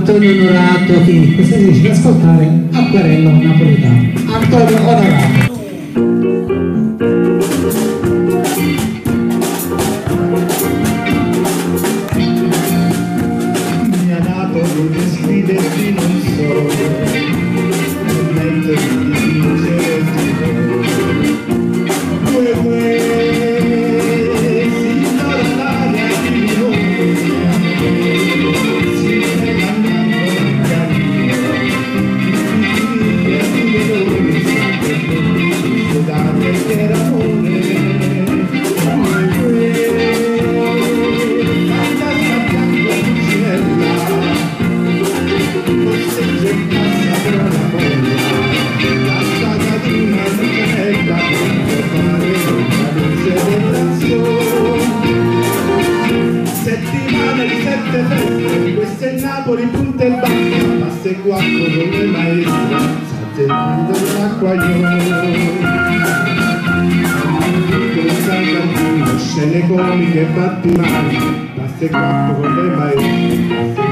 Antonio Onorato, che questa sera ci fa ascoltare Acquarello Napoletano. Antonio Onorato. Mi ha dato di descriverti non so, permettermi di vincere questo è Napoli, punta e basta, passa e quattro con le maestre, salta il grido dell'acquaiolo. Con San Cantino, scene comiche e battimani, passa e quattro con le maestre.